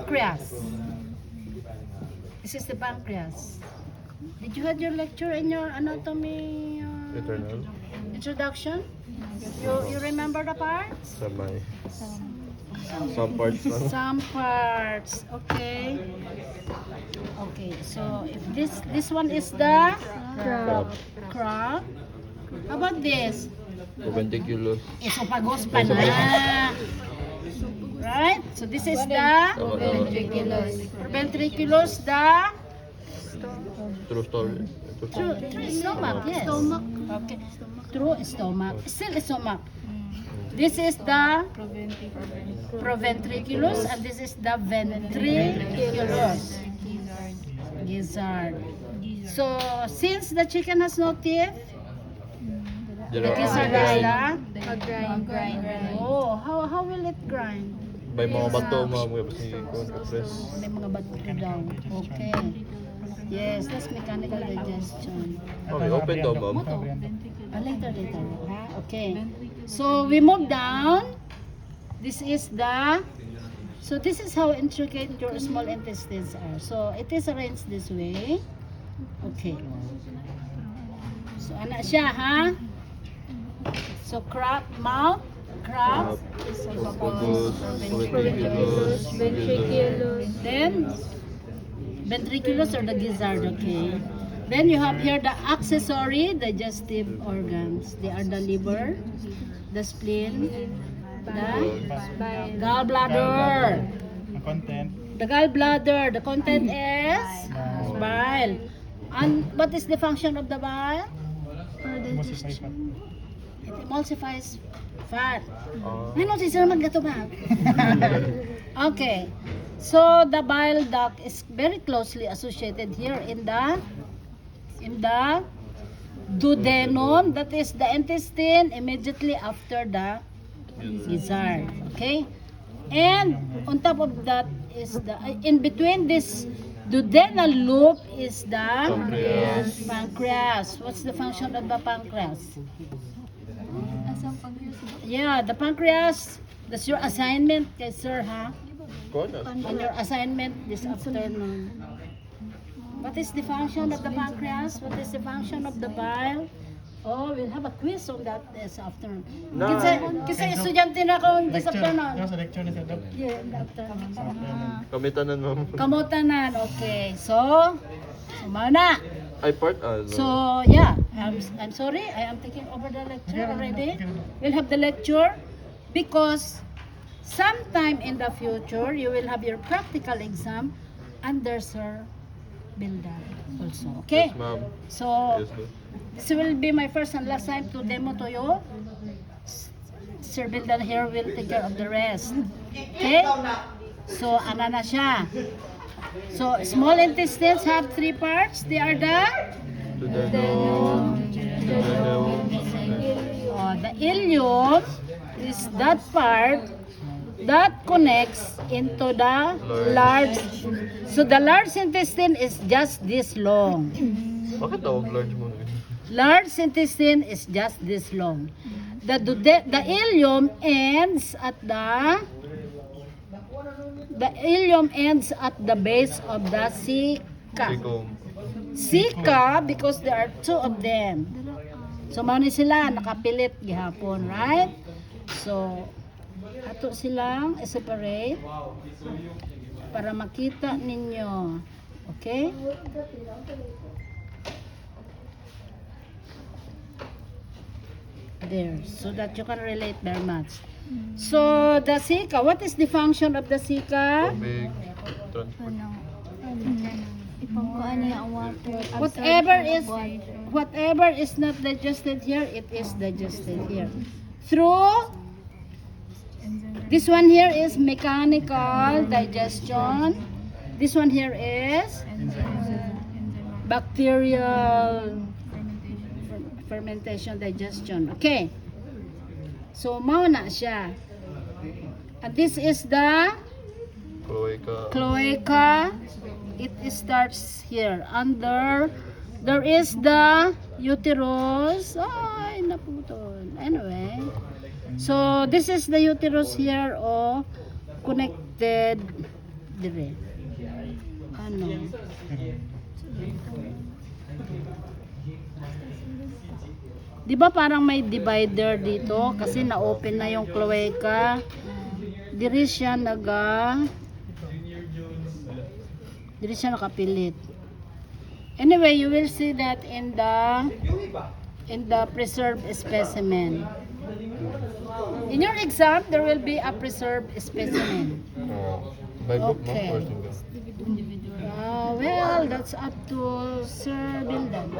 pancreas. This is the pancreas. Did you have your lecture in your anatomy Eternal. introduction? You remember the parts? Samay. Some parts lang. Some parts. Okay. Okay. So if this one is the Crab. crab. How about this? Ventriculus. Esophagus pa na. Right? So this is the Tama. ventriculus, the True story. true stomach. Yes. Stomach. Okay. True stomach. Still stomach. This is the proventriculus and this is the ventriculus. Gizzard. So since the chicken has no teeth, the gizzard is Mag-grind. oh, how will it grind? By mga bato, mga press. May mga bato daw. Okay. Yes, that's mechanical digestion. Okay, open to, ma'am. Later. Ha? Okay. So we move down. This is the. So this is how intricate your small intestines are. So it is arranged this way. Okay. So ana siya ha. So crab mouth, crab, Esophagus, ventriculus, Ventriculus. then ventriculus or the gizzard. Okay. Then you have here the accessory digestive organs. They are the liver, the spleen, the gallbladder. Content. The gallbladder, the content is bile. And what is the function of the bile? It emulsifies fat. Ano si Sir maggato ba? Okay. So the bile duct is very closely associated here in the duodenum, that is the intestine immediately after the gizzard. Okay? And on top of that is the in between this duodenal loop is the pancreas. What's the function of the pancreas? Yeah, the pancreas. That's your assignment, kay sir, ha? On your assignment this afternoon. What is the function of the pancreas? What is the function of the bile? Oh, we'll have a quiz on that this afternoon. No. Kasi estudyante na ako this afternoon. Sa lecture ni Sir Doc. Yeah, in the afternoon. Kamitanan, ma'am. Kamutanan, okay. So mauna. Ay, part, So, yeah, I'm sorry, I am taking over the lecture already. We'll have the lecture because sometime in the future, you will have your practical exam under Sir Bildan also. Okay? Yes, ma'am. So, Yes, ma'am. this will be my first and last time to demo to you. Sir Bildan here will take care of the rest. Okay? So, ana na siya. So, small intestines have three parts. They are the the ileum is that part that connects into the large. So, the large intestine is just this long. Bakit tawag large mo? Large intestine is just this long. The ileum ends at the ileum ends at the base of the ceca. Ceca because there are two of them. So mao ni sila nakapilit gihapon, right? So ato silang separate para makita ninyo. Okay? There, so that you can relate very much. So the ceca, what is the function of the ceca? Big transport. Ipangkuan niya ang water. Whatever is not digested here, it is digested here. Through this one here is mechanical digestion. This one here is bacterial fermentation digestion. Okay. So mao na siya. And this is the cloaca. It starts here under. There is the uterus. Ay, naputol. Anyway. So this is the uterus here, connected dire. Ano? Di ba parang may divider dito kasi na-open na yung cloaca. Diri siya nakapilit. Anyway, you will see that in the preserved specimen. In your exam, there will be a preserved specimen. By book mo Okay. or single? Well, that's up to Sir Bildan.